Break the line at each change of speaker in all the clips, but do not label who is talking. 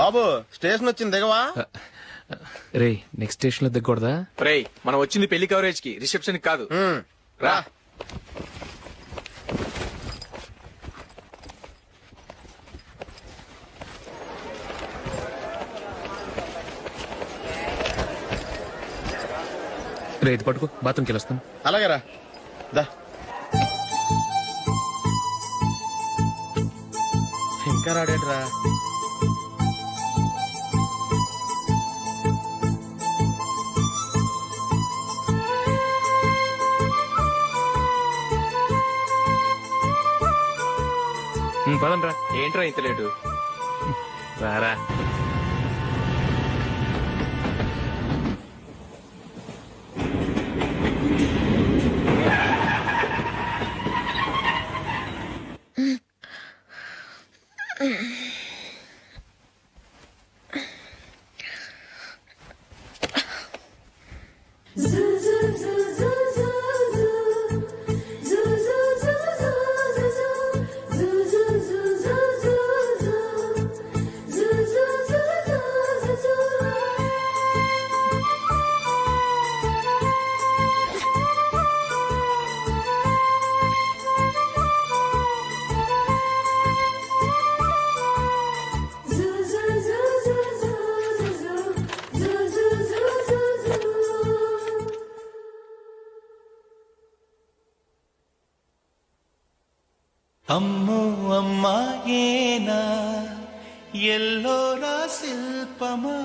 బాబు station వచ్చింది దిగవా?
రే next station లో దిగకూడదా?
రేయ్ మనం వచ్చింది పెళ్లి కవరేజ్ కి, రిసెప్షన్ కాదు. రా.
రే ఇది పట్టుకో, బాత్రూమ్కి వెళ్ళొస్తాను.
అలాగే రా. దా. ఇంకా రాడేట్రా?
పదండ్రా.
ఏంట్రా ఇంత లేటు?
రారా.
అమ్మో అమ్మాయేనా ఎల్లోరా శిల్పమా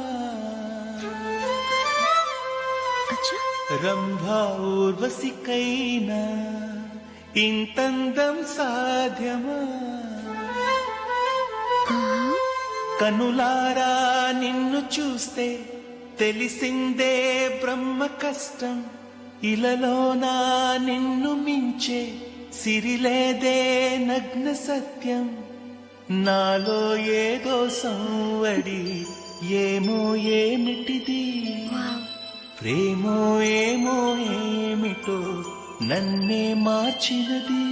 రంభా ఊర్వశికైనా ఇంతందం సాధ్యమా కనులారా నిన్ను చూస్తే తెలిసిందే బ్రహ్మ కష్టం ఇలలోనా నిన్ను మించే సిరిలేదే నగ్న సత్యం నాలో ఏదో సంవడి ఏమో ఏమిటిది ప్రేమో ఏమో ఏమిటో నన్నే మార్చినది.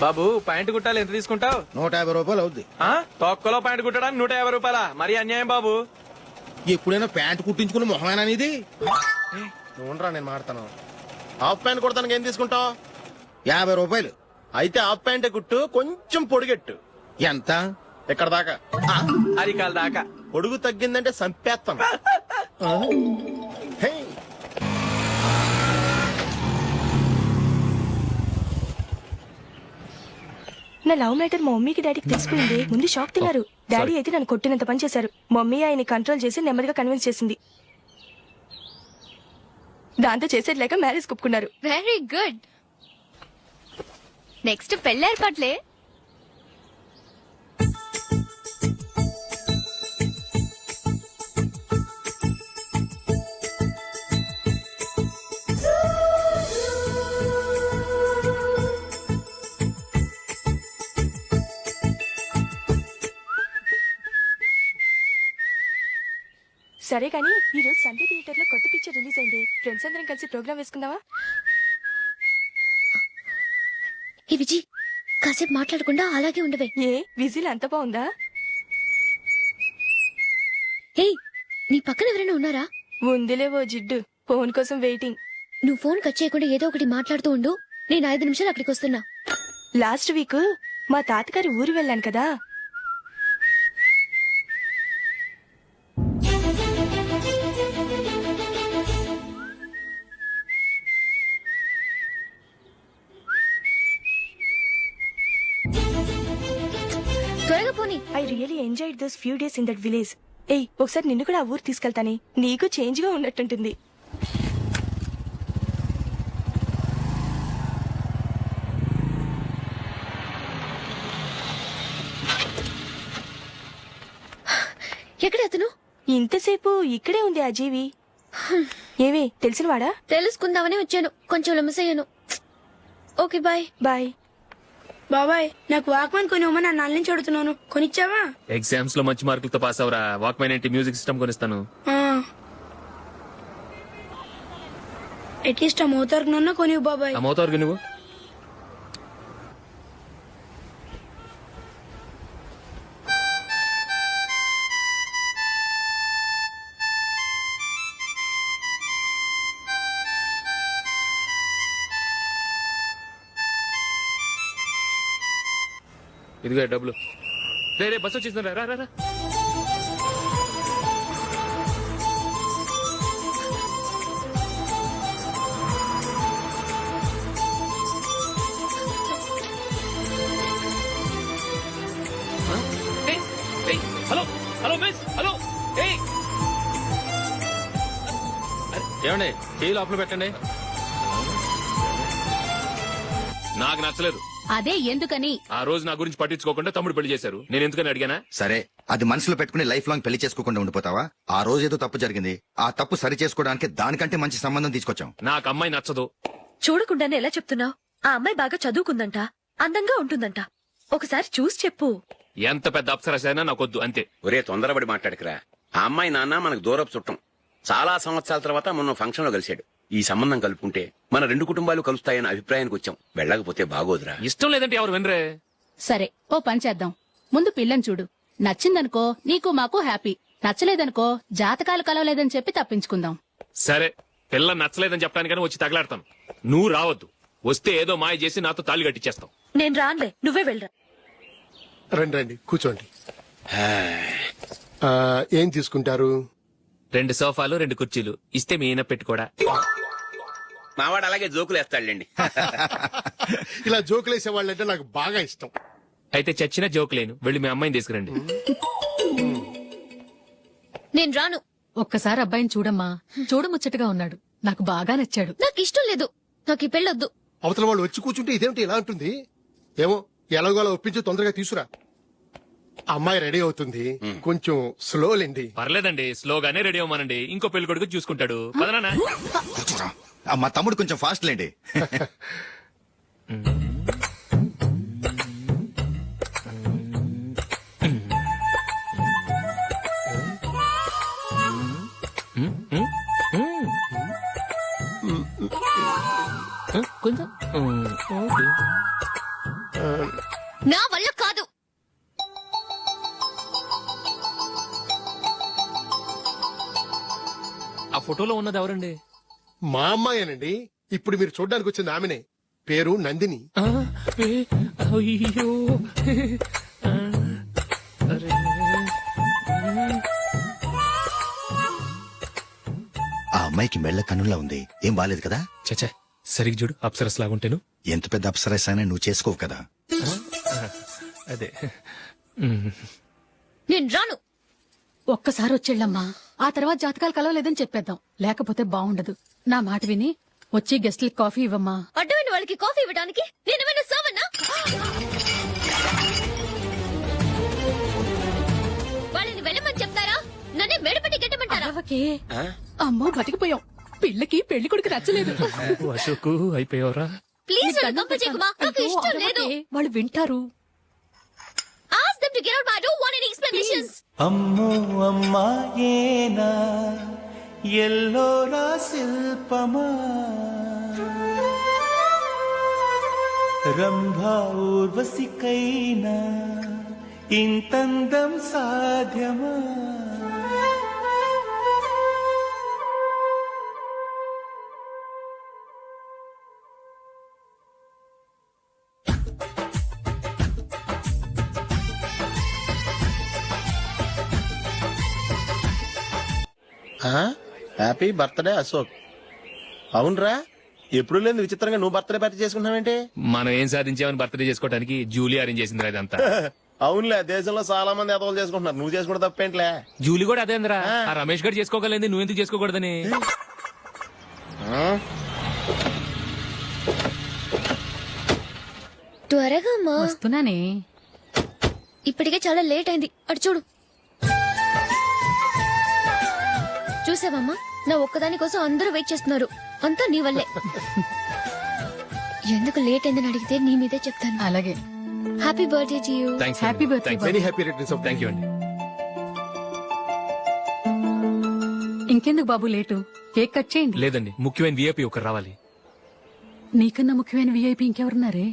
బాబు ప్యాంటు కుట్టాలి, ఎంత తీసుకుంటావు?
150 రూపాయలు అవుద్ది.
తొక్కలో ప్యాంటు కుట్టడానికి 150 రూపాయల? మరి అన్యాయం బాబు.
ఎప్పుడైనా ప్యాంట్ కుట్టించుకుని మొహమేనా ఇది? చూడరా నేను మాడతాను. హాఫ్ ప్యాంట్ కుడతానికి ఏం తీసుకుంటావు? 50 రూపాయలు. అయితే హాఫ్ ప్యాంటే కుట్టు, కొంచెం పొడిగెట్టు. ఎంత? ఇక్కడ దాకా,
అరికాల దాకా.
పొడుగు తగ్గిందంటే సంపేస్తాం.
నా లవ్ మ్యాటర్ మా మమ్మీకి డాడీకి తెలిసిపోయింది. ముందు షాక్ తిన్నారు. డాడీ అయితే నన్ను కొట్టినంత పని చేశారు. మమ్మీ ఆయన్ని కంట్రోల్ చేసి నెమ్మదిగా కన్విన్స్ చేసింది. దాంతో చేసేది లేక మ్యారేజ్ ఒప్పుకున్నారు.
Very good. నెక్స్ట్ పెళ్లి ఏర్పాట్లే.
సరే కానీ ఈ రోజు సండే థియేటర్ లో కొత్త పిక్చర్ రిలీజ్ అయింది. ఫ్రెండ్స్ అందరం కలిసి ప్రోగ్రామ్ వేసుకుందామా?
ఏ విజి, కాసేపు మాట్లాడకుండా అలాగే ఉండవే.
ఏ విజిల్ అంత బాగుందా?
ఏయ్, నీ పక్కన ఎవరైనా ఉన్నారా?
ఉందిలేవో జిడ్డు, ఫోన్ కోసం వెయిటింగ్.
నువ్వు ఫోన్ కట్ చేయకుండా ఏదో ఒకటి మాట్లాడుతూ ఉండు. నేను 5 నిమిషాలు అక్కడికి వస్తున్నా.
లాస్ట్ వీక్ మా తాతగారి ఊరు వెళ్ళాను కదా.
త్వరగా పోనీ.
I really enjoyed those few days in that village. ఏయ్, ఒకసారి నిన్ను కూడా ఆ ఊరు తీసుకెళ్తానే, నీకు చేంజ్ గా ఉన్నట్టుంటుంది.
ఎక్కడ అతను?
ఇంతసేపు ఇక్కడే ఉంది ఆ జీవి. ఏవే తెలిసినవాడా?
తెలుసుకుందామని వచ్చాను, కొంచెం లెమసయ్యాను. Okay bye.
బాయ్.
బాబాయ్, నాకు వాక్మన్ కొనివ్వమని నా నాన్న నుంచి అడుగుతున్నాను. కొనిచ్చావా?
ఎగ్జామ్స్ లో మంచి మార్కులతో పాస్ అవరా. వాక్మెన్ ఏంటి, మ్యూజిక్ సిస్టమ్ కొనిస్తాను.
అట్లీస్ట్ ఆ మోతార్కు నన్న కొనివ్వు బాబాయ్.
ఆ మోతార్కు నువ్వు ఇదిగో డబ్బులు. రే బస్ వచ్చేసిందిరా, రా రా రా. ఏయ్, ఏయ్, హలో హలో మిస్, హలో. ఏయ్, ఏమండి చేయి లోపల పెట్టండి. నాకు నచ్చలేదు.
అదే ఎందుకని?
ఆ రోజు నా గురించి పట్టించుకోకుండా తమ్ముడు పెళ్లి చేశారు. నేను ఎందుకని అడిగానా?
సరే, అది మనసులో పెట్టుకుని లైఫ్ లాంగ్ పెళ్లి చేసుకోకుండా ఉండిపోతావా? ఆ రోజు ఏదో తప్పు జరిగింది, ఆ తప్పు సరి చేసుకోవడానికి దానికంటే మంచి సంబంధం తీసుకొచ్చాం.
నాకు అమ్మాయి నచ్చదు.
చూడకుండానే ఎలా చెప్తున్నావు? ఆ అమ్మాయి బాగా చదువుకుందంట, అందంగా ఉంటుందంట. ఒకసారి చూసి చెప్పు.
ఎంత పెద్ద అప్సరసైనా నాకొద్దు, అంతే.
ఒరే తొందరపడి మాట్లాడకురా. ఆ అమ్మాయి నాన్న మనకు దూరపు చుట్టం. చాలా సంవత్సరాల తర్వాత మొన్న ఫంక్షన్ లో కలిశాడు. ఈ సంబంధం కలుపుకుంటే మన రెండు కుటుంబాలు కలుస్తాయన్న అభిప్రాయానికి వచ్చాం. వెళ్ళకపోతే బాగోదురా.
ఇష్టం లేదంటే ఎవరు వినరే.
సరే, ఓ పని చేద్దాం. ముందు పిల్లని చూడు. నచ్చిందనుకో నీకు మాకు హ్యాపీ. నచ్చలేదనుకో జాతకాలు కలవలేదని చెప్పి తప్పించుకుందాం.
సరే, పిల్ల నచ్చలేదని చెప్పడానికని వచ్చి తగలాడతాను. నువ్వు రావద్దు. వస్తే ఏదో మాయ చేసి నాతో తాళి కట్టించేస్తావు.
నేను రానులే, నువ్వే వెళ్ళరా.
రండి రండి కూర్చోండి. ఏం తీసుకుంటారు?
2 సోఫాలు 2 కుర్చీలు ఇస్తే మీ ఈయన పెట్టుకోడా.
మావాడు అలాగే జోకులు వేస్తాడులేండి.
ఇలా జోకులేసే వాళ్ళంటే నాకు బాగా ఇష్టం.
అయితే చచ్చిన జోక్ లేను. వెళ్ళి మీ అమ్మాయిని తీసుకురండి.
నేను రాను.
ఒక్కసారి అబ్బాయిని చూడమ్మా. చూడముచ్చటగా ఉన్నాడు. నాకు బాగా నచ్చాడు.
నాకు ఇష్టం లేదు. నాకు ఈ పెళ్ళొద్దు.
అవతల వాళ్ళు వచ్చి కూర్చుంటే ఇదేమిటి ఇలా ఉంటుంది? ఏమో ఎలాగోలా ఒప్పించి తొందరగా తీసురా. అమ్మాయి రెడీ అవుతుంది, కొంచెం స్లో లేండి.
పర్లేదండి, స్లోగానే రెడీ అవ్వమానండి. ఇంకో పెళ్లి కొడుకు చూసుకుంటాడు. పదనా.
కూర్చోరా. మా తమ్ముడు కొంచెం ఫాస్ట్ లేండి.
కొంచెం
నా వల్ల కాదు.
ఆ ఫోటోలో ఉన్నది ఎవరండి?
మా అమ్మాయేనండి. ఇప్పుడు మీరు చూడడానికి వచ్చింది ఆమెనే. పేరు నందిని.
అయ్యో,
ఆ అమ్మాయికి మెళ్ళ కన్నులా ఉంది. ఏం బాలేదు కదా?
చచ్చా, సరిగ్గా చూడు. అప్సరస్ లాగుంటేను.
ఎంత పెద్ద అప్సరస్ అయినా నువ్వు చేసుకోవు కదా.
అదే.
నేను రాను.
ఒక్కసారి వచ్చేళ్ళమ్మా. ఆ తర్వాత జాతకాలు కలవలేదని చెప్పేద్దాం. లేకపోతే బాగుండదు. నా మాట విని వచ్చి గెస్ట్లకి కాఫీ ఇవ్వమ్మా.
అడ్డమైన వాళ్ళకి కాఫీ ఇవ్వడానికి నేనేమైనా సోమన్నా? వాళ్ళని వెళ్ళమని చెప్తారా? నన్నే మేడపట్టి గెట్టమంటారా?
అవ్వకే. అమ్మో బతికిపోయాం. పిల్లకి పెళ్లి కొడుకు నచ్చలేదు.
అశోకు అయిపోయావరా.
ప్లీజ్ నన్ను పంపించేకుమా. నాకు ఇష్టం లేదు.
వాళ్ళు వింటారు.
Ask them to get out. I don't want any explanations.
అమ్మో అమ్మాయేనా ఎల్లోరా శిల్పమా రంభా ఊర్వశికైనా ఇంతందం సాధ్యమా?
Happy birthday Ashok. అవునరా, ఎప్పుడు లేదు విచిత్రంగా నువ్వు బర్త్డే పార్టీ చేసుకుంటున్నావేంటి?
మనం ఏం సాధించామని బర్త్డే చేసుకోవడానికి జూలీ అరేంజ్ చేసింది ఇదంతా.
అవునులే, దేశంలో చాలా మంది ఎదవలు చేసుకుంటున్నారు. నువ్వు చేసుకుంటే తప్పేంట్లే.
జూలీ కూడా అదేంద్రా. ఆ రమేష్ గారు చేసుకోగలేదు, నువ్వెందుకు చేసుకోకూడదని.
త్వరగా అమ్మా.
వస్తున్నానే.
ఇప్పటికే చాలా లేట్ అయింది. అటు చూడు. చూసావమ్మా, నా ఒక్కదాని కోసం అందరూ వెయిట్ చేస్తున్నారు. అంతా నీ వల్లే. ఎందుకు లేట్ అయిందని అడిగితే నీ మీదే చెప్తాను.
అలాగే.
Happy birthday to you.
Thanks.
Happy birthday.
Very happy returns of.
Thank you అండి.
ఇంకెందుకు బాబు లేటు? కేక్ కట్ చేయండి.
లేదండి, ముఖ్యమైన విఐపి ఒకరు రావాలి.
నీకన్నా ముఖ్యమైన విఐపి ఇంకెవరున్నారే?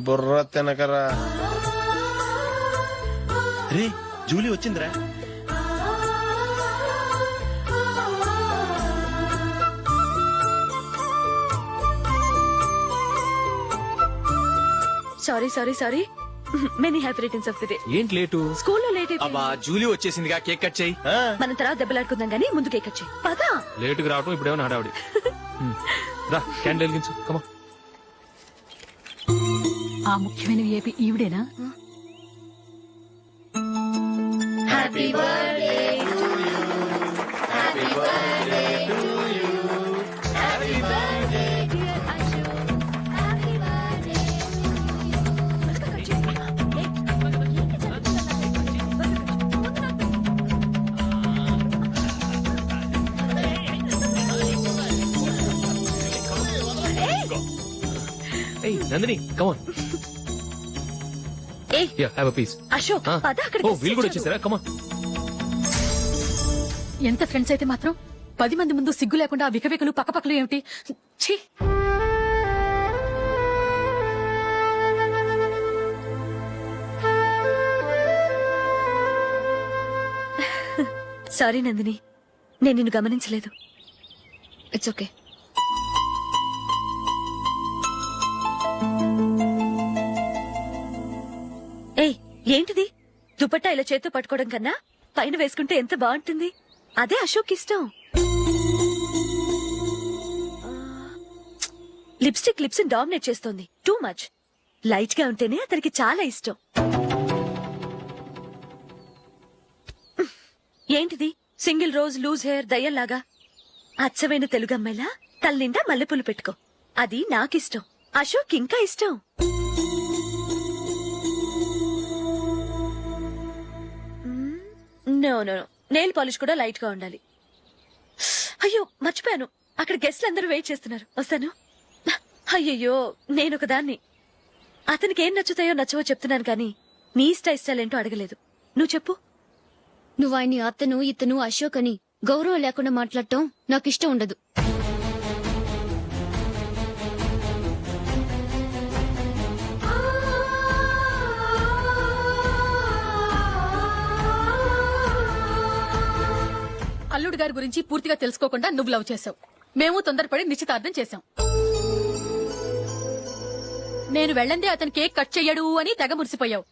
బుర్ర తినకరా. రే, జూలీ వచ్చిందిరా.
Sorry sorry sorry many happy returns of the day.
ఏంటి లేటు?
స్కూల్లో లేట్
అబ్బా జూలీ వచ్చేసిందిగా కేక్ కట్ చేయి.
మనం తర్వాత దెబ్బలాడుకుందాం గానీ ముందు కేక్ వచ్చి పదా.
లేటుగా రావటం ఇప్పుడేమో హడావుడి. రా క్యాండిల్ వెలిగించు కమా.
ఆ ముఖ్యమైన ఏపీ ఈవిడేనా?
ఏయ్ నందిని కమాన్.
ఏయ్
yeah have a piece.
Ashok పద అక్కడికి.
ఓ వీళ్ళు కూడా వచ్చేసారా? కమాన్.
ఎంత ఫ్రెండ్స్ అయితే మాత్రం 10 మంది ముందు సిగ్గు లేకుండా ఆ వికవికలు పక్కపక్కలు ఏమిటి? ఛీ!
సారీ నందిని, నేను నిన్ను గమనించలేదు. It's okay. ఏయ్ ఏంటిది? దుపట్టా ఇలా చేత్తో పట్టుకోవడం కన్నా పైన వేసుకుంటే ఎంత బాగుంటుంది. అదే అశోక్ ఇష్టం. లిప్స్టిక్ లిప్స్ డామినేట్ చేస్తోంది. Too much. లైట్ గా ఉంటేనే అతనికి చాలా ఇష్టం. ఏంటిది? సింగిల్ రోజ్ లూజ్ హెయిర్ దయ్యంలాగా. అచ్చమైన తెలుగు అమ్మాయిలా తల్లిండా మల్లెపూలు పెట్టుకో. అది నాకిష్టం. అశోక్ ఇంకా ఇష్టం. No no no, nail polish కూడా లైట్ గా ఉండాలి. అయ్యో మర్చిపోయాను, అక్కడ గెస్ట్లు అందరూ వెయిట్ చేస్తున్నారు. వస్తాను. అయ్యయ్యో నేనొక దాన్ని. అతనికి ఏం నచ్చుతాయో నచ్చవో చెప్తున్నాను కానీ నీ ఇష్టాలేంటో అడగలేదు. నువ్వు చెప్పు.
నువ్వు ఆయన్ని అతను ఇతను అశోక్ అని గౌరవం లేకుండా మాట్లాడటం నాకు ఇష్టం ఉండదు.
అల్లుడు గారి గురించి పూర్తిగా తెలుసుకోకుండా నువ్వు లవ్ చేసావు. మేము తొందరపడి నిశ్చితార్థం చేశాం. నేను వెళ్ళందే అతను కేక్ కట్ చెయ్యడు అని తెగ మురిసిపోయావు.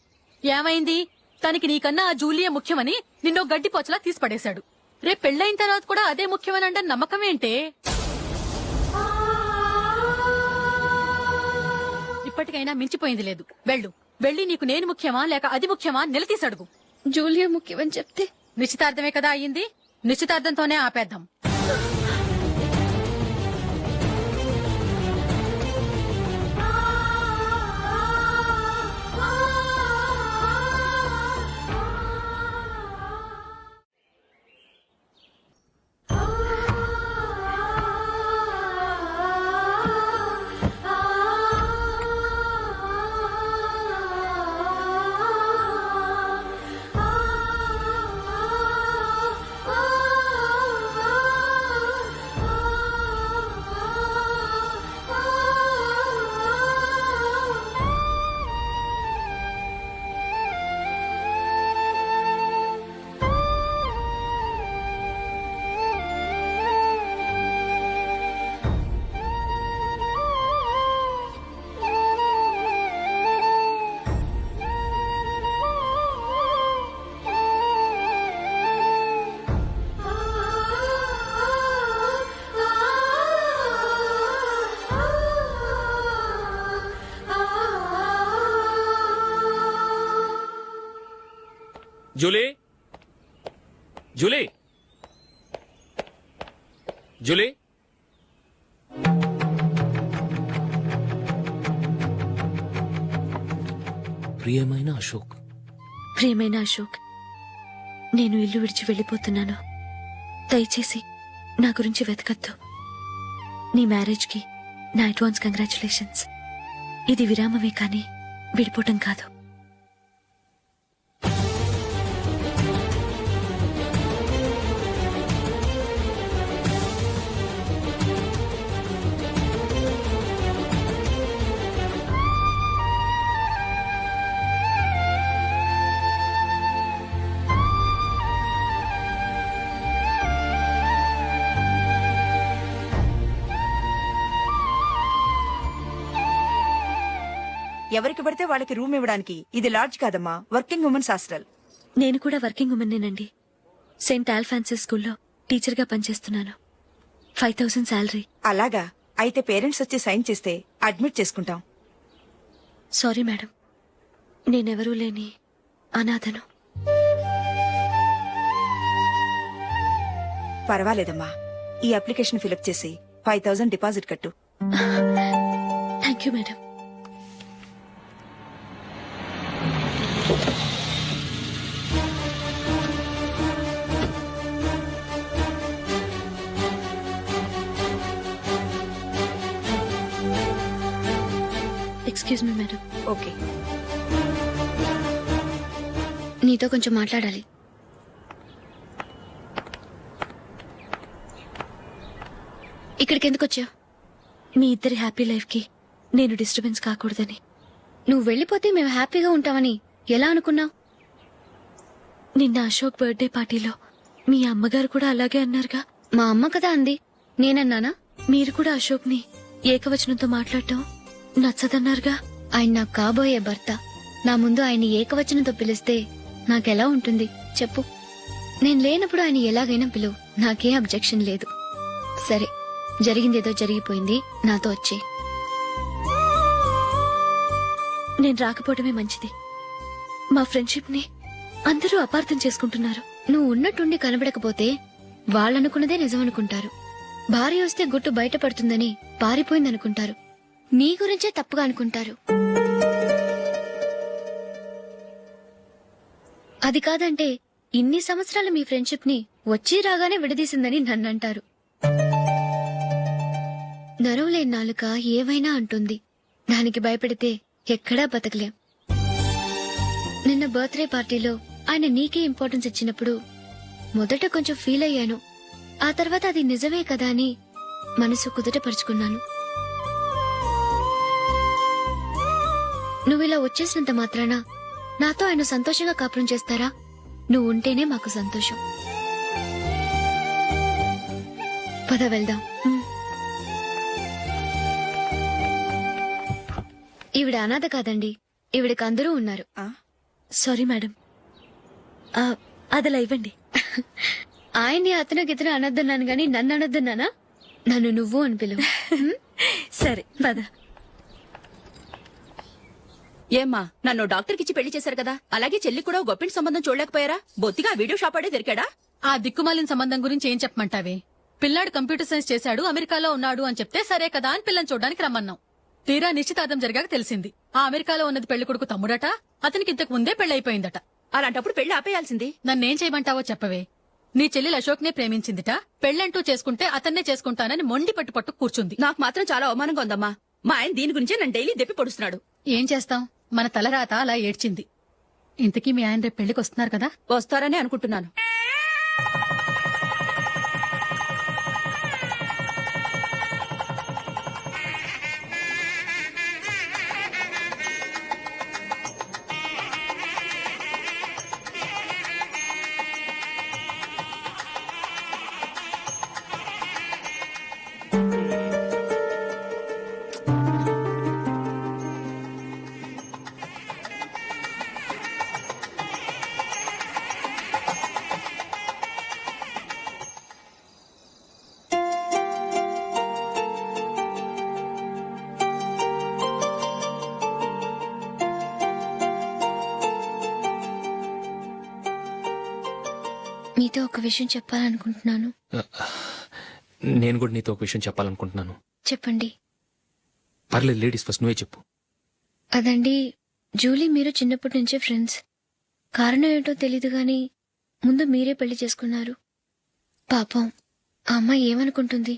ఏమైంది? తనకి నీకన్నా ఆ జూలియే ముఖ్యమని నిన్నో గడ్డి పోచలా తీసి పడేశాడు. రేపు పెళ్ళైన తర్వాత కూడా అదే ముఖ్యమని అంటే నమ్మకం ఏంటే? ఇప్పటికైనా మించిపోయింది లేదు. వెళ్ళి నీకు నేను ముఖ్యమా లేక అది ముఖ్యమా నిలదీసి అడుగు.
జూలియా ముఖ్యమని చెప్తే
నిశ్చితార్థమే కదా అయ్యింది. నిశ్చితార్థంతోనే ఆపేద్దాం.
జూలీ జూలీ జూలీ ప్రియమైన అశోక్.
ప్రియమైన అశోక్, నేను ఇల్లు విడిచి వెళ్ళిపోతున్నాను. దయచేసి నా గురించి వెతకద్దు. నీ మ్యారేజ్ కి నా అడ్వాన్స్ కంగ్రాచులేషన్స్. ఇది విరామమే కానీ విడిపోవటం కాదు.
ఎవరికి పడితే వాళ్ళకి రూమ్ ఇవ్వడానికి ఇది లాడ్జ్ కాదమ్మా, వర్కింగ్ ఉమెన్స్ హాస్టల్.
నేను కూడా వర్కింగ్ ఉమెన్నేనండి. సెయింట్ ఆల్ఫాన్సిస్ స్కూల్లో టీచర్గా పనిచేస్తున్నాను. 5000 శాలరీ.
అలాగా, అయితే పేరెంట్స్ వచ్చి సైన్ చేస్తే అడ్మిట్ చేసుకుంటాం.
సారీ మేడం, నేనెవరూ లేని అనాథను.
పర్వాలేదమ్మా, ఈ అప్లికేషన్ ఫిలప్ చేసి 5000 డిపాజిట్ కట్టు.
Thank you madam. Excuse me madam.
Okay.
నీతో కొంచెం మాట్లాడాలి. ఇక్కడికి ఎందుకు వచ్చావు?
మీ ఇద్దరి హ్యాపీ లైఫ్ కి నేను డిస్టర్బెన్స్ కాకూడదని.
నువ్వు వెళ్ళిపోతే మేము హ్యాపీగా ఉంటామని ఎలా అనుకున్నావు?
నిన్న అశోక్ బర్త్డే పార్టీలో మీ అమ్మగారు కూడా అలాగే అన్నారుగా.
మా అమ్మ కదా అంది, నేనన్నానా?
మీరు కూడా అశోక్ ని ఏకవచనంతో మాట్లాడటం నచ్చదన్నారుగా.
ఆయన నాకు కాబోయే భర్త. నా ముందు ఆయన ఏకవచనంతో పిలిస్తే నాకెలా ఉంటుంది చెప్పు? నేను లేనప్పుడు ఆయన ఎలాగైనా పిలువు, నాకేం అబ్జెక్షన్ లేదు. సరే, జరిగిందేదో జరిగిపోయింది, నాతో వచ్చే.
నేను రాకపోవడమే మంచిది. మా ఫ్రెండ్షిప్ ని అందరూ అపార్థం చేసుకుంటున్నారు.
నువ్వు ఉన్నట్టుండి కనబడకపోతే వాళ్ళనుకున్నదే నిజమనుకుంటారు. భార్య వస్తే గుట్టు బయటపడుతుందని పారిపోయిందనుకుంటారు. నీ గురించే తప్పుగా అనుకుంటారు. అది కాదంటే ఇన్ని సంవత్సరాలు మీ ఫ్రెండ్షిప్ ని వచ్చి రాగానే విడదీసిందని నన్నంటారు. నరవలేని నాలుక ఏవైనా అంటుంది. దానికి భయపడితే ఎక్కడా బతకలేం. నిన్న బర్త్డే పార్టీలో ఆయన నీకే ఇంపార్టెన్స్ ఇచ్చినప్పుడు మొదట కొంచెం ఫీల్ అయ్యాను. ఆ తర్వాత అది నిజమే కదా అని మనసు కుదుటపరుచుకున్నాను. నువ్విలా వచ్చేసినంత మాత్రాన నాతో ఆయన సంతోషంగా కాపురం చేస్తారా? నువ్వు ఉంటేనే మాకు సంతోషం. పద వెళ్దాం. ఈవిడ అనాథ కాదండి, ఈవిడకి అందరూ ఉన్నారు.
సారీ మేడం, అదలా ఇవ్వండి.
ఆయన్ని అతను గితను అనొద్దన్నాను గాని నన్ను అనొద్దన్నానా? నన్ను నువ్వు అని పిలువు.
సరే పద.
ఏమ్మా, నన్ను డాక్టర్ కిచ్చి పెళ్లి చేశారు కదా, అలాగే చెల్లి కూడా గొప్పింటి సంబంధం చూడలేకపోయారా? బొత్తిగా వీడియో షాప్ ఆడే దొరికాడా? ఆ దిక్కుమాలిన సంబంధం గురించి ఏం చెప్పమంటావే? పిల్లాడు కంప్యూటర్ సైన్స్ చేశాడు, అమెరికాలో ఉన్నాడు అని చెప్తే సరే కదా అని పిల్లని చూడడానికి రమ్మన్నాం. తీరా నిశ్చితార్థం జరిగాక తెలిసింది ఆ అమెరికాలో ఉన్నది పెళ్లి కొడుకు తమ్ముడట, అతనికి ఇంతకు ముందే పెళ్లయిపోయిందట. అలాంటప్పుడు పెళ్లి ఆపేయాల్సింది. నన్నేం చేయమంటావో చెప్పవే? నీ చెల్లెలు అశోక్ నే ప్రేమించిందిట, పెళ్లంటూ చేసుకుంటే అతన్నే చేసుకుంటానని మొండి పట్టు కూర్చుంది. నాకు మాత్రం చాలా అవమానంగా ఉందమ్మా. మా ఆయన దీని గురించే నన్ను డైలీ దెప్పి పొడుస్తున్నాడు. ఏం చేస్తాం, మన తలరాత అలా ఏడ్చింది. ఇంతకీ మీ ఆయన రేపు పెళ్లికి వస్తున్నారు కదా? వస్తారని అనుకుంటున్నాను.
మీతో ఒక విషయం చెప్పాలనుకుంటున్నాను.
నేను కూడా నీతో ఒక విషయం చెప్పాలనుకుంటున్నాను.
చెప్పండి.
పర్లేదు, లేడీస్ ఫస్ట్, నువ్వే చెప్పు.
అదండి, జూలీ మీరు చిన్నప్పటి నుంచే ఫ్రెండ్స్. కారణం ఏంటో తెలీదు గాని ముందు మీరే పెళ్లి చేసుకున్నారు. పాపం ఆ అమ్మాయి ఏమనుకుంటుంది?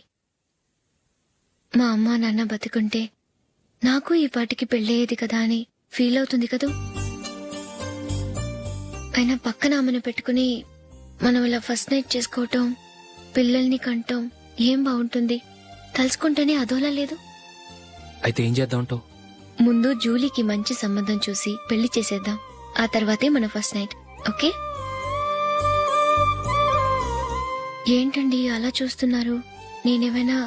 మా అమ్మ నాన్న బతికుంటే నాకు ఈ పాటికి పెళ్ళయ్యేది కదా అని ఫీల్ అవుతుంది కదూ. అయినా పక్కన ఆమెను పెట్టుకుని మనం ఇలా ఫస్ట్ నైట్ చేసుకోవటం, పిల్లల్ని కంటాం ఏం బాగుంటుంది? తలుచుకుంటేనే అదోలా లేదు.
అయితే ఏం చేద్దామంటావు?
ముందు జూలీకి మంచి సంబంధం చూసి పెళ్లి చేసేద్దాం, ఆ తర్వాతే మన ఫస్ట్ నైట్. ఓకే? ఏంటండి అలా చూస్తున్నారు? నేనేమైనా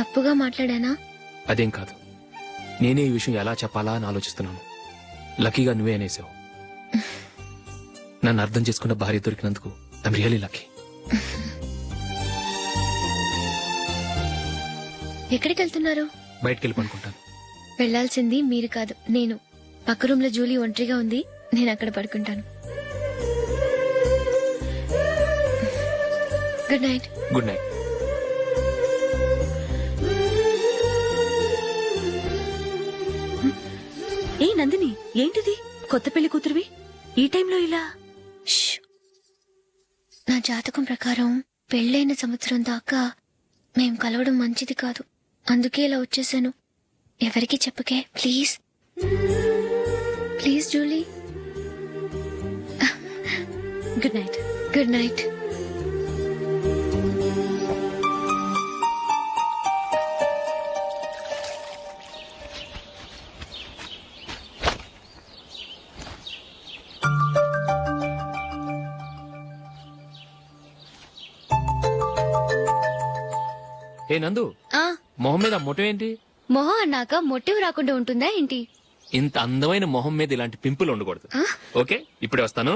తప్పుగా మాట్లాడానా?
అదేం కాదు, నేనే ఈ విషయం ఎలా చెప్పాలా అని ఆలోచిస్తున్నాను. లక్కీగా నువ్వే అనేసావు. నన్ను అర్థం చేసుకున్న భార్య దొరికినందుకు ఐమ్ రియలీ లక్కీ.
ఎక్కడికి వెళ్తున్నారు?
బయటికి వెళ్ళి పడుకుంటాను.
వెళ్లాల్సింది మీరు కాదు, నేను. పక్క రూమ్ లో జూలీ ఒంటరిగా ఉంది, నేను అక్కడ పడుకుంటాను. Good night.
Good night.
ఏ నందిని, ఏంటిది? కొత్త పెళ్లి కూతురువి ఈ టైంలో ఇలా?
ష్. నా జాతకం ప్రకారం పెళ్ళైన సంవత్సరం దాకా మేం కలవడం మంచిది కాదు, అందుకే ఇలా వచ్చేసాను. ఎవరికి చెప్పకే please. Please Julie.
Good night.
Good night.
ఏ నందు, మొహం మీద మొట్టం ఏంటి?
మొహం అన్నాక మొట్టివి రాకుండా ఉంటుందా ఏంటి?
ఇంత అందమైన మొహం మీద ఇలాంటి పింపుల్ ఉండకూడదు. ఓకే, ఇప్పుడే వస్తాను.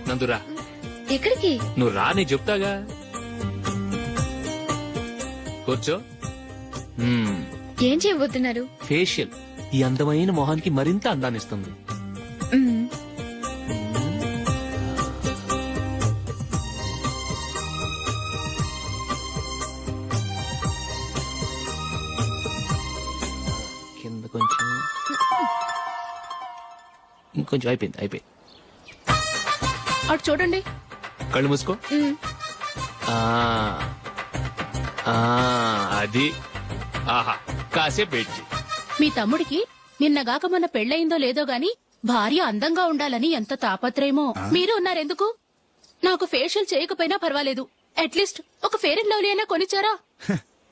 నందురా,
ఎక్కడికి?
నువ్వు రా, నేను చెప్తాగా. కూర్చో.
ఏం చేయబోతున్నారు?
ఫేషియల్ ఈ అందమైన మొహానికి మరింత అందాన్నిస్తుంది.
మ్మ్.
కింద కొంచెం, ఇంకొంచెం. అయిపోయింది.
అటు చూడండి.
కళ్ళు మూసుకో. ఆ, ఆ, అది. ఆహా, కాసేపు వెయిట్ చెయ్.
మీ తమ్ముడికి నిన్నగాక మొన్న పెళ్ళయిందో లేదో గాని భార్య అందంగా ఉండాలని ఎంత తాపత్రయమో. మీరు ఉన్నారెందుకు? నాకు ఫేషియల్ చేయకపోయినా పర్వాలేదు, అట్లీస్ట్ ఒక ఫేర్ అండ్ లవ్లీ అయినా కొనిచ్చారా?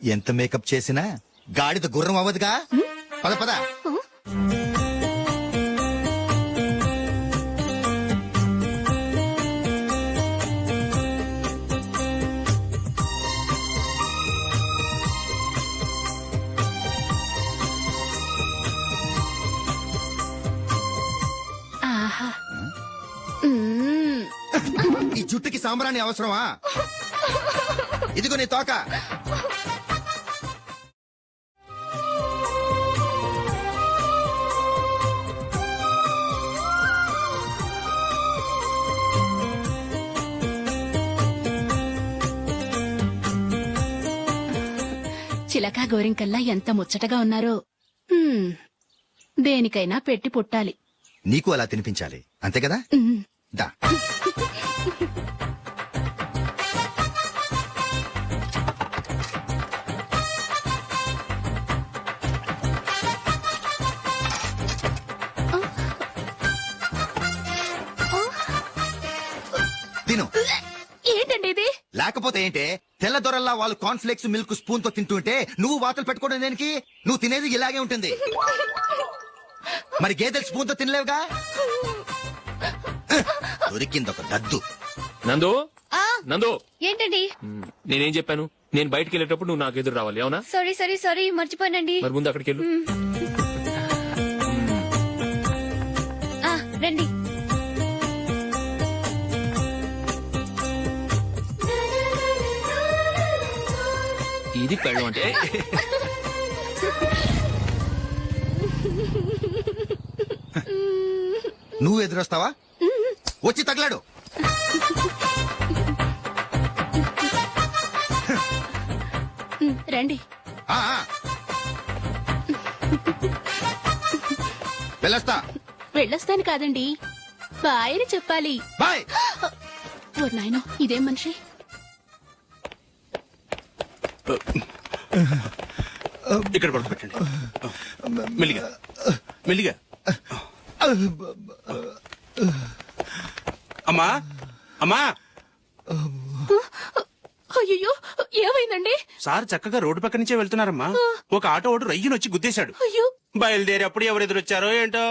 ఎంత మేకప్ చేసినా గాడిద గుర్రం అవ్వదుగా. పద పద.
ఆహా. మ్మ్.
ఈ జుట్టుకి సాంబ్రాణి అవసరమా? ఇదిగో నీ తోక.
చిలకా గోరింకల్లా ఎంత ముచ్చటగా ఉన్నారో. దేనికైనా పెట్టి పుట్టాలి.
నీకు అలా తినిపించాలి, అంతే కదా? దా. తిను.
ఏంటండి ఇది?
లేకపోతే ఏంటే, తెల్ల దొరల్లా వాళ్ళు కార్న్ఫ్లేక్స్ మిల్క్ స్పూన్ తో తింటుంటే నువ్వు వాతలు పెట్టుకోవడం దేనికి? నువ్వు తినేది ఇలాగే ఉంటుంది. మరి గేదెలు స్పూన్ తో తినలేవుగా. దొరికిందొక దద్దు.
నందు, నందు.
ఏంటండి?
నేనేం చెప్పాను? నేను బయటికి వెళ్ళేటప్పుడు నువ్వు నాకు ఎదురు రావాలి, అవునా?
సారీ మర్చిపోయానండి.
మరి ముందు అక్కడికి వెళ్ళు.
రండి.
ఇది పెళ్ళం అంటే.
నువ్వు ఎదురొస్తావా? వచ్చి తగలాడు.
రండి.
ఆ, ఆ. వెళ్ళొస్తా.
వెళ్ళొస్తాను కాదండి, బాయ్ అని చెప్పాలి.
బాయ్.
ఓ నాయనో, ఇదేం మనిషి?
ఇక్కడ పడుకోబెట్టండి. మెల్లిగా మెల్లిగా. అమ్మా అమ్మా,
అయ్యో ఏమైందండి?
సార్ చక్కగా రోడ్డు పక్క నుంచే వెళ్తున్నారమ్మా. ఒక ఆటో ఓడు రయ్యను వచ్చి గుద్దేశాడు.
అయ్యో
బయలుదేరి అప్పుడు ఎవరు ఎదురొచ్చారో ఏంటో.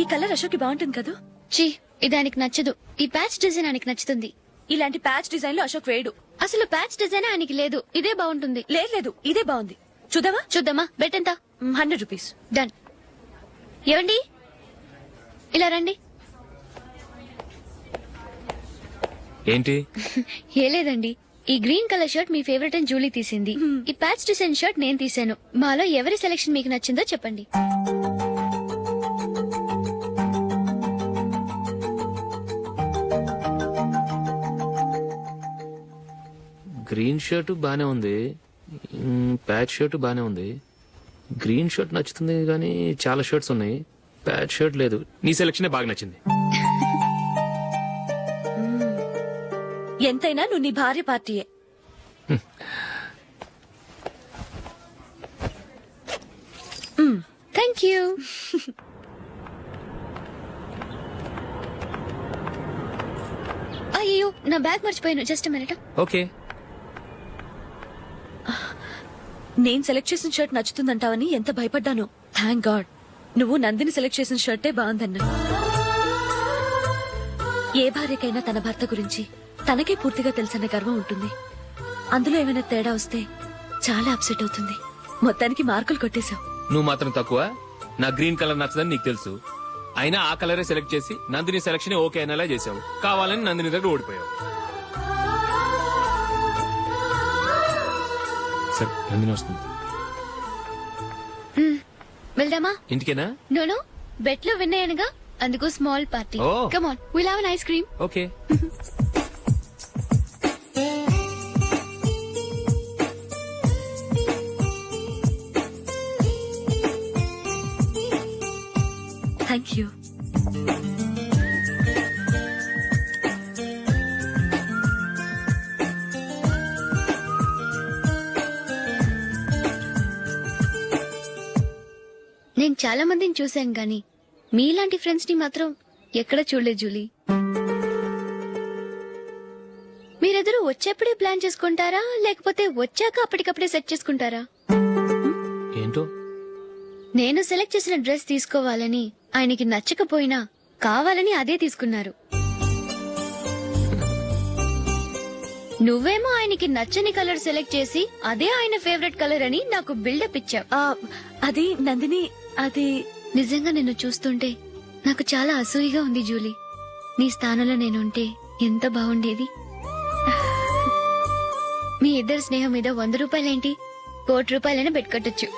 ఈ కలర్ అశోక్ బాగుంటుంది కదా.
చీ ఇది ఆయనకి నచ్చదు. ఈ ప్యాచ్ డిజైన్ ఆయనకి నచ్చుతుంది.
ఇలాంటి ప్యాచ్ డిజైన్ లో అశోక్ వేడు.
అసలు ప్యాచ్ డిజైన్ ఆయనకి లేదు. ఇదే బాగుంటుంది.
లేదు ఇదే బాగుంది. చూద్దామా?
చూద్దామా? బెట్ ఎంత?
100 రూపీస్.
డన్. ఏవండి ఇలా రండి.
ఏంటి?
ఏ లేదండి, ఈ గ్రీన్ కలర్ షర్ట్ మీ ఫేవరెట్ అని జూలీ తీసింది. ఈ ప్యాచ్ డిజైన్ షర్ట్ నేను తీసాను. మాలో ఎవరి సెలెక్షన్ మీకు నచ్చిందో చెప్పండి.
గ్రీన్ షర్ట్ బానే ఉంది, ప్యాచ్ షర్ట్ బానే ఉంది. గ్రీన్ షర్ట్ నచ్చుతుంది కానీ చాలా షర్ట్స్ ఉన్నాయి, ప్యాచ్ షర్ట్ లేదు. నీ సెలెక్షన్ బాగా నచ్చింది.
ఎంతైనా నువ్వు నీ భార్య పార్టీయే.
Thank you. అయ్యో నా బ్యాగ్ మర్చిపోయాను. Just minute.
ఓకే.
నేను సెలెక్ట్ చేసిన షర్ట్ నచ్చుతుందంటావని ఎంత భయపడ్డాను. థ్యాంక్ గాడ్ నువ్వు నందిని సెలెక్ట్ చేసిన షర్టే బాగుందన్నా. ఏ భార్యకైనా తన భర్త గురించి తనకే పూర్తిగా తెలుసన్న గర్వం ఉంటుంది. అందులో ఏమైనా తేడా వస్తే చాలా అప్సెట్ అవుతుంది. మొత్తానికి మార్కులు కొట్టేశావు.
నువ్వు మాత్రం తక్కువ. నా గ్రీన్ కలర్ నచ్చదని నీకు తెలుసు, అయినా ఆ కలరే సెలెక్ట్ చేసి నందిని సెలెక్షన్ ఓకే అనేలా చేసావు. కావాలని నందిని దగ్గర ఓడిపోయావు. సరే నందిని వస్తుంది.
వెళ్దామా?
ఇంటికేనా?
నోను బెట్ లో విన్నాయనగా, అందుకు small party.
Oh.
Come on, will have an ice cream.
Okay.
Thank you.
నేను చాలా మందిని చూశాను గాని మీలాంటి ఫ్రెండ్స్ ని మాత్రం ఎక్కడ చూడలేదు జూలీ. మీరెదరూ వచ్చేప్పుడే ప్లాన్ చేసుకుంటారా లేకపోతే వచ్చాక అప్పటికప్పుడే సెట్ చేసుకుంటారా?
ఏంటో
నేను సెలెక్ట్ చేసిన డ్రెస్ తీసుకోవాలని ఆయనకి నచ్చకపోయినా కావాలని అదే తీసుకున్నారు. నువ్వేమో ఆయనకి నచ్చని కలర్ సెలెక్ట్ చేసి అదే ఆయన ఫేవరెట్ కలర్ అని నాకు బిల్డప్ ఇచ్చావు.
అది నందిని, అది
నిజంగా నిన్ను చూస్తుంటే నాకు చాలా అసూయగా ఉంది జూలీ. నీ స్థానంలో నేనుంటే ఎంత బాగుండేది. మీ ఇద్దరు స్నేహం మీద 100 రూపాయలేంటి, 1 కోటి రూపాయలైనా పెట్టుకట్టొచ్చు.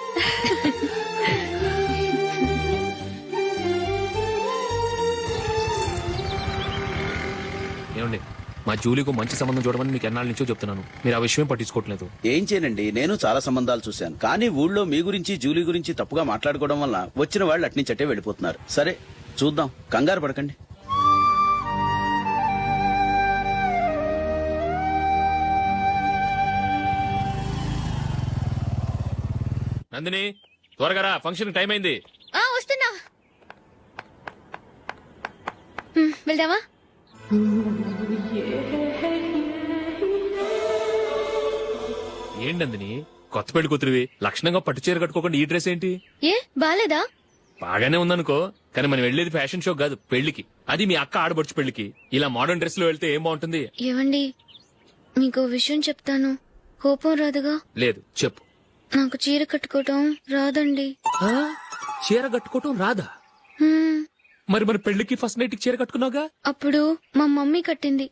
ఏమండి, మా జూలీకు మంచి సంబంధం చూడమని మీకు ఎన్నాళ్ళ నుంచో చెప్తున్నాను, మీరు ఆ విషయం పట్టించుకోవట్లేదు.
ఏం చేయనండి, నేను చాలా సంబంధాలు చూశాను. కానీ ఊళ్ళో మీ గురించి జూలీ గురించి తప్పుగా మాట్లాడుకోవడం వల్ల వచ్చిన వాళ్ళు అట్నుంచటే వెళ్ళిపోతున్నారు. సరే చూద్దాం, కంగారు పడకండి.
నందిని త్వరగా రా, ఫంక్షన్ టైం అయింది.
వస్తున్నా. వెళ్దామా?
ఏంటి నందిని, కొత్త పెళ్లి కూతురివి, లక్షణంగా పట్టు చీర కట్టుకోకుండా ఈ డ్రెస్ ఏంటి?
ఏ బాలేదా?
బాగానే ఉందనుకో, కానీ మనం వెళ్ళేది ఫ్యాషన్ షో కాదు, పెళ్లికి. అది మీ అక్క ఆడబడుచు పెళ్లికి. ఇలా మోడర్న్ డ్రెస్ లో వెళ్తే ఏం బాగుంటుంది?
ఏవండి, మీకు విషయం చెప్తాను, కోపం రాదుగా?
లేదు, చెప్పు.
నాకు చీర కట్టుకోవటం రాదండి.
చీర కట్టుకోవటం రాదా? మరి మన పెళ్లికి ఫస్ట్ నైట్ చీర కట్టుకున్నావుగా?
అప్పుడు మా మమ్మీ కట్టింది.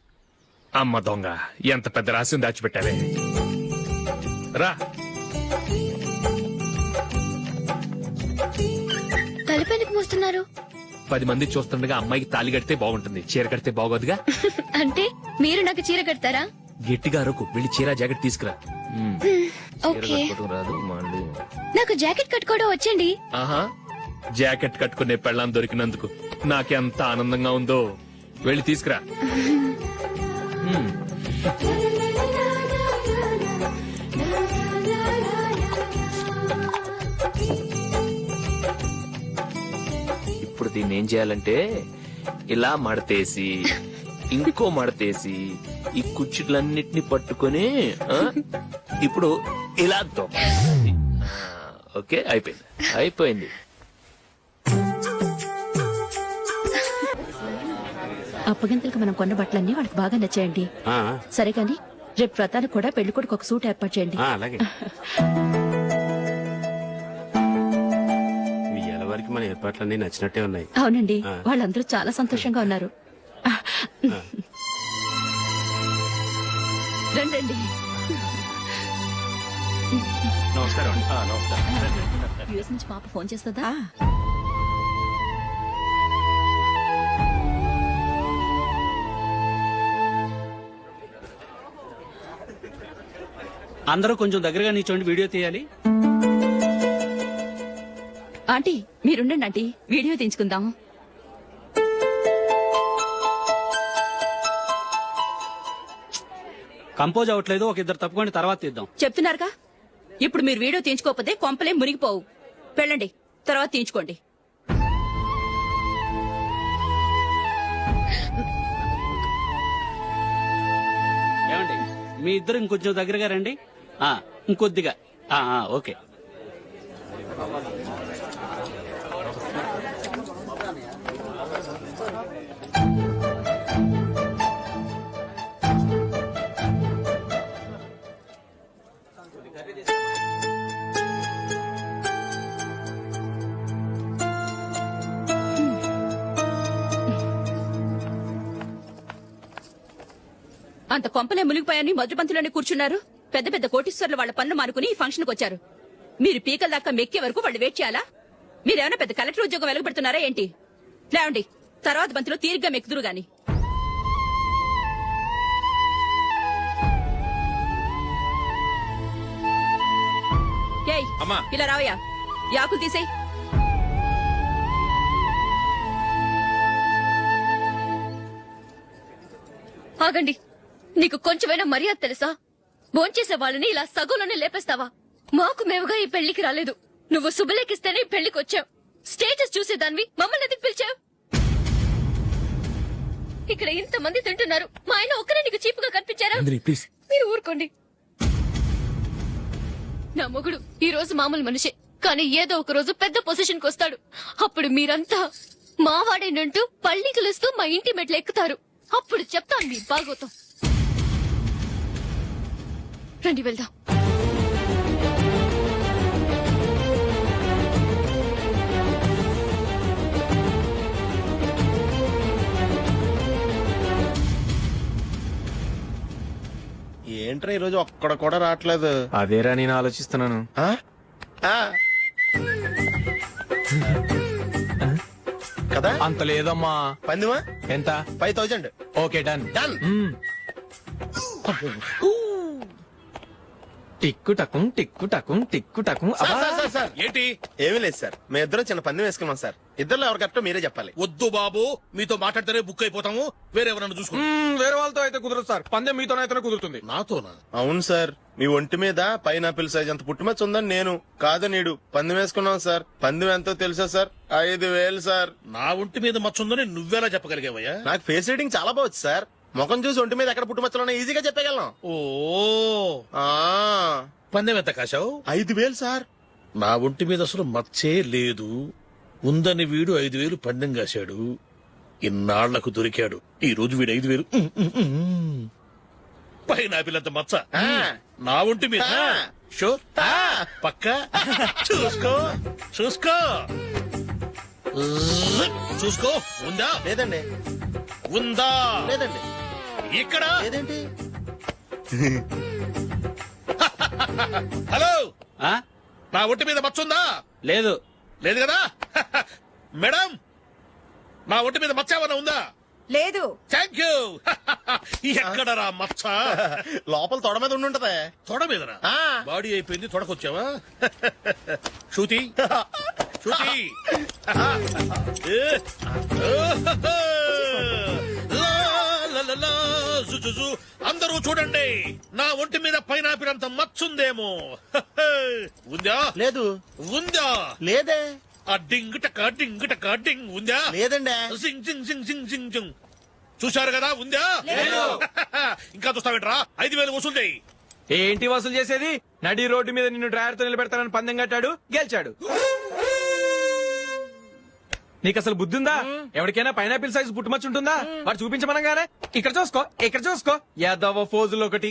అమ్మ దొంగ, ఎంత పెద్ద రహస్యం దాచిపెట్టావే. రా.
తలపెందుకు మోస్తున్నారు?
10 మంది చూస్తుండగా అమ్మాయికి తాళి కడితే బాగుంటుంది, చీర కడితే బాగోదుగా.
అంటే మీరు నాకు చీర కడతారా?
గట్టిగా అరకు వెళ్ళి చీర జాకెట్ తీసుకురా. చీర
ఓకే
కట్టుకోవడం రాదు మళ్ళీ.
నాకు జాకెట్ కట్టుకోవడం వచ్చండి.
ఆహా, జాకెట్ కట్టుకునే పెళ్ళాం దొరికినందుకు నాకెంత ఆనందంగా ఉందో. వెళ్ళి తీసుకురా. ఇప్పుడు దీన్ని ఏం చేయాలంటే ఇలా మడతేసి ఇంకో మడతేసి ఈ కుర్చీలన్నిటిని పట్టుకొని ఇప్పుడు ఇలా దొక్కాలి. ఓకే, అయిపోయింది.
అప్పగింతలకు మనం కొన్న బట్టలన్నీ వాళ్ళకి బాగా నచ్చాయండి. సరే కానీ రేపు వ్రతానికి కూడా పెళ్లి కొడుకు ఒక సూట్ ఏర్పాటు చేయండి.
అలాగే ఇవాళ వరకు మన ఏర్పాట్లన్నీ నచ్చినట్టే ఉన్నాయి.
అవునండి, వాళ్ళందరూ చాలా సంతోషంగా ఉన్నారు. రండి.
నమస్కారం.
యూఎస్ నుంచి పాప ఫోన్ చేస్తుందా?
అందరూ కొంచెం దగ్గరగా నిల్చోండి, వీడియో తీయాలి.
ఆంటీ మీరుండండి ఆంటీ, వీడియో తీయించుకుందాం.
కంపోజ్ అవ్వట్లేదు, ఒక ఇద్దరు తప్పుకొని తర్వాత తీద్దాం.
చెప్తున్నారుగా, ఇప్పుడు మీరు వీడియో తీయించుకోకపోతే కొంపలే మునిగిపోవు. వెళ్ళండి, తర్వాత తీయించుకోండి.
ఏమండి, మీ ఇద్దరు ఇంకొంచెం దగ్గరగా రండి. ఇంకొద్దిగా. ఓకే.
అంత కొంపలే మునిగిపోయాని మొదటి పంతులోనే కూర్చున్నారు. పెద్ద పెద్ద కోటీశ్వర్లు వాళ్ళ పనులు మానుకుని ఈ ఫంక్షన్కి వచ్చారు. మీరు పీకల దాకా మెక్కే వరకు వాళ్ళు వెయిట్ చేయాలా? మీరేమైనా పెద్ద కలెక్టర్ ఉద్యోగం వెలగబెడుతున్నారా ఏంటి? లేవండి, తర్వాత పంతులో తీరిగ్గా మెక్కుదురు గాని. ఏయ్, ఇలా రావయ్యా, యాకులు తీసేయ్.
ఆగండి, నీకు కొంచెమైనా మర్యాద తెలుసా? భోంచేసే వాళ్ళని ఇలా సగంలోనే లేపేస్తావా? మాకు మేముగా ఈ పెళ్లికి రాలేదు. నువ్వు శుభలేఖిస్తేనే ఈ పెళ్లికి వచ్చావు. స్టేటస్ చూసేదానివి మమ్మల్ని ఎందుకు పిలిచావు? ఇక్కడ ఇంతమంది తింటున్నారు, మా ఆయన ఒక్కరే నీకు చీపుగా కనిపించారా? మీరు ఊరుకోండి. నా మొగుడు ఈ రోజు మామూలు మనిషే, కానీ ఏదో ఒక రోజు పెద్ద పొజిషన్ కు వస్తాడు. అప్పుడు మీరంతా మావాడేనంటూ పళ్ళి కలుస్తూ మా ఇంటి మెట్లు ఎక్కుతారు. అప్పుడు చెప్తాను మీ బాగోతాం. రండి వెళ్దాం.
ఏంట్రా ఈ రోజు ఒక్కడ కూడా రావట్లేదు?
అదేరా నేను ఆలోచిస్తున్నాను.
కదా
అంత లేదమ్మా.
పందిమా
ఎంత?
5000.
Okay, done.
డన్.
టిక్కు టకుం టిక్కు టకుం టిక్కు టకుం.
సార్
ఏంటి?
ఏమీ లేదు సార్, మేము ఇద్దరం చిన్న పందెం వేసుకున్నాం సార్. ఇద్దరు ఎవరు కరెక్టో మీరే చెప్పాలి.
వద్దు బాబు, మీతో మాట్లాడితేనే బుక్ అయిపోతాము. వేరే ఎవరన్నా చూసుకో. వేరే వాళ్ళతో అయితే కుదరదు సార్, పందెం మీతోనైతేనే కుదురుతుంది. నాతోనా?
అవును సార్, మీ ఒంటి మీద పైనాపిల్ సైజ్ అంత పుట్టుమచ్చ ఉందని నేను కాదు నీడు పందెం వేసుకున్నాం సార్. పందెం ఎంతో తెలుసా సార్? 5000 సార్.
నా ఒంటి మీద మచ్చ ఉందని నువ్వెలా చెప్పగలిగావయ్యా?
నాకు ఫేస్ రీడింగ్ చాలా బాగుంది సార్. ముఖం చూసి ఒంటి మీద ఎక్కడ పుట్టుమచ్చలో ఈజీగా చెప్పగలను.
ఓ, పందెం ఎంత కాశావు?
5000 సార్.
నా ఒంటి మీద అసలు మచ్చే లేదు. ఉందని వీడు 5000 పందెం కాశాడు. ఇన్నాళ్లకు దొరికాడు. ఈ రోజు వీడు 5000 పైనాపిలంత మచ్చ నా ఒంటి మీద. షూర్, పక్క చూసుకో చూసుకో చూసుకో. ఉందా?
లేదండి.
ఉందా?
లేదండి.
ఇక్కడ
లేదేంటి?
హలో, నా ఒంటి మీద మచ్చ ఉందా?
లేదు.
లేదు కదా? మేడం, నా ఒంటి మీద మచ్చ ఏమైనా ఉందా?
లేదు.
Thank you. ఎక్కడరా మచ్చ?
లోపల తొడ మీద ఉండుంటదే.
తొడ మీదనా?
ఆ.
బాడీ అయిపోయింది, తొడకొచ్చావా? శృతి శృతి. జుజుజు. అందరూ చూడండి, నా ఒంటి మీద పైనాపిల్ అంత మచ్చుందేమో. ఉందా?
లేదు.
ఉందా?
లేదే.
ఆ డింగ్ టక డింగ్ టక డింగ్ ఉందా?
లేదండి.
సింగ్ సింగ్ సింగ్ సింగ్ సింగ్ సింగ్. చూశారు కదా, ఉందా? ఇంకా చూస్తావేంట్రా? 5,000 వసూలు చేయి.
ఏంటి వసూలు చేసేది? నడి రోడ్డు మీద నిన్ను డ్రైవర్ తో నిలబెడతానని పందెం కట్టాడు, గెలిచాడు. నీకు అసలు బుద్ధి ఉందా? ఎవరికైనా పైనాపిల్ సైజ్ పుట్టుమచ్చు ఉంటుందా? వాడు చూపించమనగానే ఇక్కడ చూసుకో, ఇక్కడ చూసుకో, యాదవ ఫోజులు ఒకటి.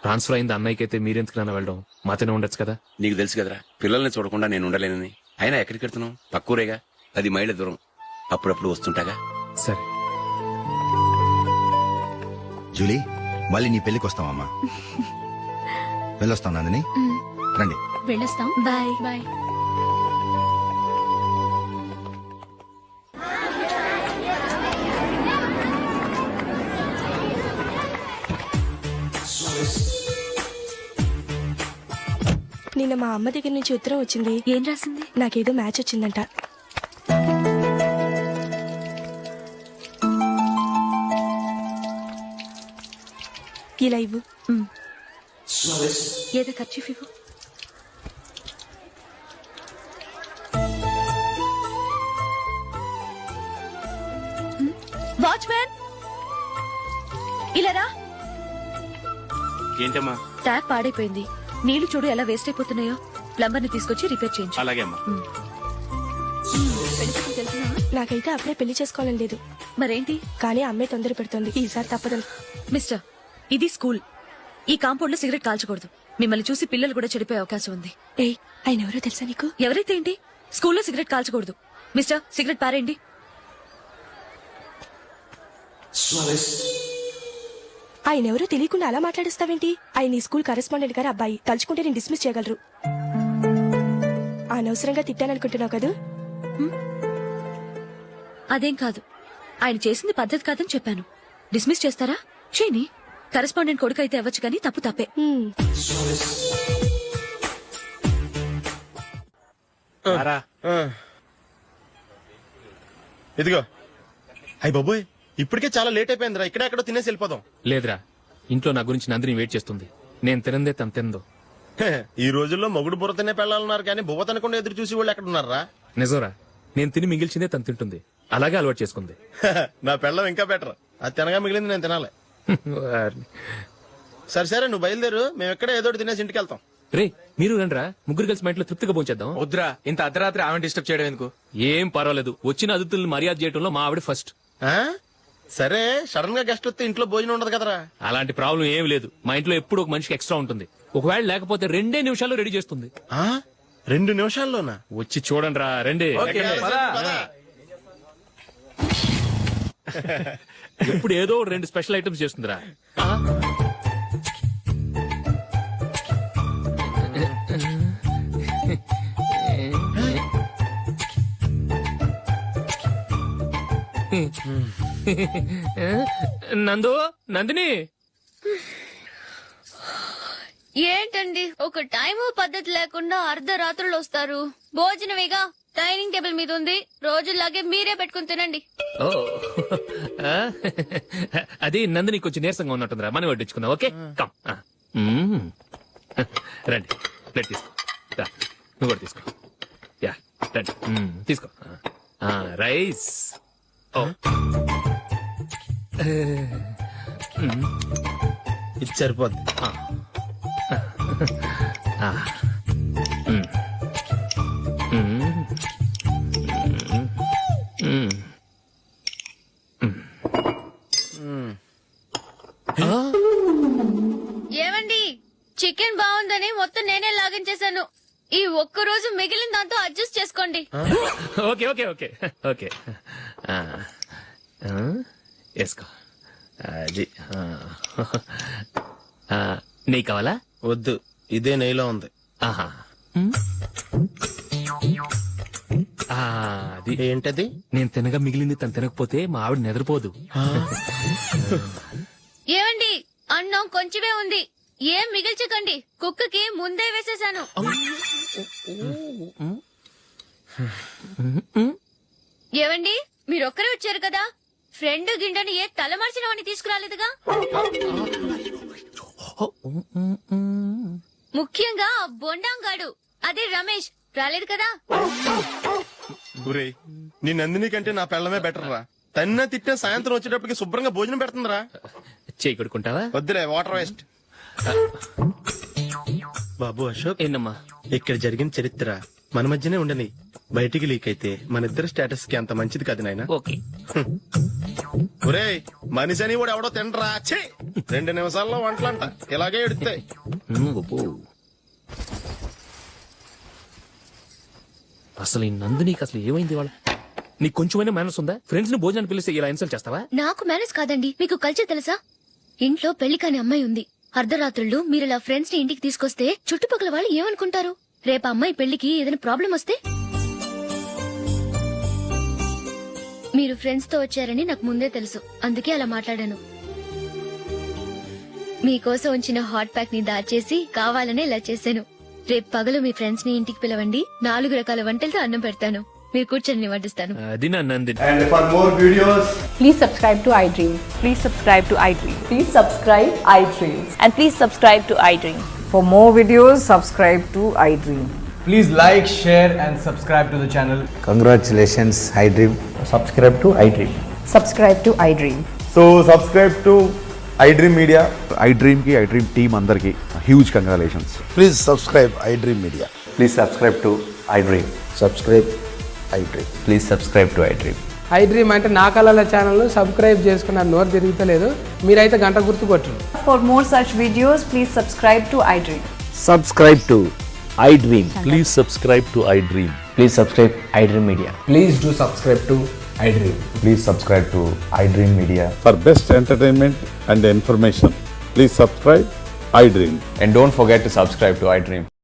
ట్రాన్స్ఫర్ అయింది అన్నయ్యకి అయితే మీరెందుకు నాన్న వెళ్ళడం? మాతోనే ఉండొచ్చు కదా.
నీకు తెలుసు కదరా, పిల్లల్ని చూడకుండా నేను ఉండలేనని. అయినా ఎక్కడికి వెళ్తున్నావు? పక్కూరేగా, 10 మైళ్ళ దూరం. అప్పుడప్పుడు వస్తుంటాగా.
సరే.
జూలీ, మళ్ళీ నీ పెళ్లికి వస్తామమ్మా. వెళ్ళొస్తాం నందిని. రండి.
వెళ్ళొస్తాం. Bye bye.
నిన్న మా అమ్మ దగ్గర నుంచి ఉత్తరం వచ్చింది.
ఏం రాసింది?
నాకేదో మ్యాచ్ వచ్చిందంట. ఇలా ఇవ్వు.
ఏదో ఖర్చు ఇవ్వు. వాచ్మ్యాన్, ఇలా రా.
ఏంటమ్మా?
ట్యాప్ పాడైపోయింది. నీళ్లు చూడు ఎలా వేస్ట్ అయిపోతున్నాయో. ప్లంబర్ ని తీసుకొచ్చి రిపేర్ చేయించు.
అలాగే అమ్మా.
నాకైతే అప్పుడే పెళ్లి చేసుకోవాలని లేదు.
మరేంటి?
కానీ అమ్మే తొందర పెడుతోంది. ఈసారి తప్పదని.
మిస్టర్, ఇది స్కూల్. ఈ కాంపౌండ్ లో సిగరెట్ కాల్చకూడదు. మిమ్మల్ని చూసి పిల్లలు కూడా చెడిపోయే అవకాశం ఉంది.
ఆయన ఎవరో తెలుసా నీకు?
ఎవరైతే ఏంటి, స్కూల్లో సిగరెట్ కాల్చకూడదు. మిస్టర్, సిగరెట్ పారేయండి.
ఆయన ఎవరో తెలియకుండా అలా మాట్లాడిస్తావేంటి? ఆయన ఈ స్కూల్ కరెస్పాండెంట్ గారు అబ్బాయి. తలుచుకుంటే నేను డిస్మిస్ చేయగలరు. అనవసరంగా తిట్టాననుకుంటున్నావు కదా?
అదేం కాదు. ఆయన చేసింది పద్ధతి కాదని చెప్పాను. డిస్మిస్ చేస్తారా? చేయని. కరెస్పాండెంట్ కొడుకు అయితే అవ్వచ్చు కానీ తప్పు తప్పే.
ఇదిగో. అయ్య బాబోయ్, ఇప్పటికే చాలా లేట్ అయిపోయిందిరా. ఇక్కడెక్కడో తినేసి వెళ్ళిపోదాం.
లేదురా, ఇంట్లో నా గురించి నందిని వెయిట్ చేస్తుంది. నేను తినందే తను తిందో.
ఈ రోజుల్లో మొగుడు బుర్ర తినే పెళ్ళాలన్నారు కానీ బువ్వ తినకుండా ఎదురు చూసి వాళ్ళు ఎక్కడ ఉన్నారా?
నిజంరా, నేను తిని మిగిల్చిందే తను తింటుంది. అలాగే అలవాటు చేసుకుంది.
నా పెళ్ళం ఇంకా బెటర్. అది తినగా మిగిలింది నేను తినాలి. సరే సరే, నువ్వు బయలుదేరు. మేము ఎక్కడ ఏదో తినేసి ఇంటికి వెళ్తాం.
రే, మీరు రండిరా, ముగ్గురు కలిసి మా ఇంట్లో తృప్తిగా పోంచేద్దాం.
వద్దురా, ఇంత అర్ధరాత్రి ఆమె డిస్టర్బ్ చేయడం ఎందుకు?
ఏం పర్వాలేదు, వచ్చిన అతిథులను మర్యాద చేయడంలో మా ఆవిడ ఫస్ట్.
సరే, సడన్ గా గెస్ట్ వస్తే ఇంట్లో భోజనం ఉండదు కదరా.
అలాంటి ప్రాబ్లం ఏం లేదు. మా ఇంట్లో ఎప్పుడు ఒక మనిషికి ఎక్స్ట్రా ఉంటుంది. ఒకవేళ లేకపోతే 2 నిమిషాల్లో రెడీ చేస్తుంది.
2 నిమిషాల్లోనా?
వచ్చి చూడండి రా, రండి. ఎప్పుడు ఏదో 2 స్పెషల్ ఐటమ్స్ చేస్తుందిరా. నందు, నందిని.
ఏంటండి ఒక టైం పద్ధతి లేకుండా అర్ధరాత్రులు వస్తారు? భోజనమేగా డైనింగ్ టేబుల్ మీద ఉంది. రోజుల్లాగే మీరే పెట్టుకుని తినండి.
ఓ, అది నందిని కొంచెం నీరసంగా ఉన్నట్టుందిరా. మనం వడ్డించుకుందాం. Okay, come. రండి, ప్లేట్ తీసుకో. నువ్వు కూడా తీసుకో. యా, రండి, తీసుకో. రైస్.
ఇది సరిపోద్ది.
ఏమండి, చికెన్ బాగుందని మొత్తం నేనే లాగించేశాను. ఈ ఒక్క రోజు మిగిలిన దాంతో అడ్జస్ట్ చేసుకోండి.
Okay okay okay okay. వేసుకో. అది నెయ్యి కావాలా?
వద్దు, ఇదే నెయ్యిలో ఉంది.
ఆహా. ఆ, అది
ఏంటది?
నేను తినగా మిగిలింది తను తినకపోతే మా ఆవిడ నిద్రపోదు.
ఏమండి అన్నం కొంచెమే ఉంది, ఏం మిగిల్చకండి, కుక్కకి ముందే వేసేసాను. ఏవండి మీరొక్కరే వచ్చారు కదా, ఫ్రెండ్ గిండెని ఏ తలమర్చిన వాడిని తీసుకురాలేదుగా? ముఖ్యంగా ఆ బొండాంగాడు అదే రమేష్ రాలేదు కదా?
ఒరేయ్, నీ నందిని కంటే నా పెళ్ళమే బెటర్ రా. తన్న తిట్టిన సాయంత్రం వచ్చేటప్పటికి శుభ్రంగా భోజనం పెడుతుందిరా.
చేయి కొడుకుంటావా?
వద్దులే, వాటర్ వేస్ట్. బాబు అశోక్,
ఏంటమ్మా?
ఇక్కడ జరిగిన చరిత్ర మన మధ్యనే ఉండని, బయటికి లీక్ అయితే మన ఇద్దరు స్టేటస్ కి అంత మంచిది కాదు నాయన.
ఓకే.
ఒరేయ్, మనిషి అని కూడా ఎవడో తినరా. ఛీ, 2 నిమిషాల్లో వంటలంట ఇలాగే ఎడుతాయి.
అసలు ఈ నందినికి అసలు ఏమైంది వాళ్ళ? నీకు కొంచెమైనా మేనర్స్ ఉందా? ఫ్రెండ్స్ ని భోజనాన్ని పిలిస్తే ఇలా ఇన్సల్ట్ చేస్తావా?
నాకు మేనేజ్ కాదండి, మీకు కల్చర్ తెలుసా? ఇంట్లో పెళ్లి కాని అమ్మాయి ఉంది, అర్ధరాత్రుళ్ళు మీరు ఇలా ఫ్రెండ్స్ ని ఇంటికి తీసుకొస్తే చుట్టుపక్కల వాళ్ళు ఏమనుకుంటారు? రేపు అమ్మాయి పెళ్లికి ఏదైనా ప్రాబ్లం వస్తే? మీరు ఫ్రెండ్స్ తో వచ్చారని నాకు ముందే తెలుసు, అందుకే అలా మాట్లాడాను. మీకోసం ఉంచిన హాట్ ప్యాక్ ని దాచేసి కావాలనే ఇలా చేశాను. రేపు పగలు మీ ఫ్రెండ్స్ ని ఇంటికి పిలవండి, 4 రకాల వంటలతో అన్నం పెడతాను, మీరు కూర్చొని వడ్డిస్తాను.
అది నా Nandini.
And for more videos,
please subscribe to iDream.
Please subscribe to iDream.
Please subscribe iDream.
And please subscribe to iDream.
For more videos, subscribe to iDream.
please like, share, and subscribe to the channel.
Congratulations iDream.
Subscribe to iDream.
Subscribe to iDream.
So subscribe to iDream Media.
iDream కి iDream team అందరికి huge congratulations.
Please subscribe iDream media.
Please subscribe to iDream.
Subscribe iDream.
Please subscribe to iDream.
iDream అంటే నా కళల channel subscribe చేసుకున్న నోరు తిరుగుతలేదు, మీరైతే గంట గుర్తు కొట్టండి.
For more such videos, please subscribe to iDream.
Subscribe to iDream.
Please subscribe to iDream.
Please subscribe iDream Media. Please do subscribe to iDream.
Please subscribe to iDream Media. For best entertainment and information, please subscribe iDream.
And don't forget to subscribe to iDream.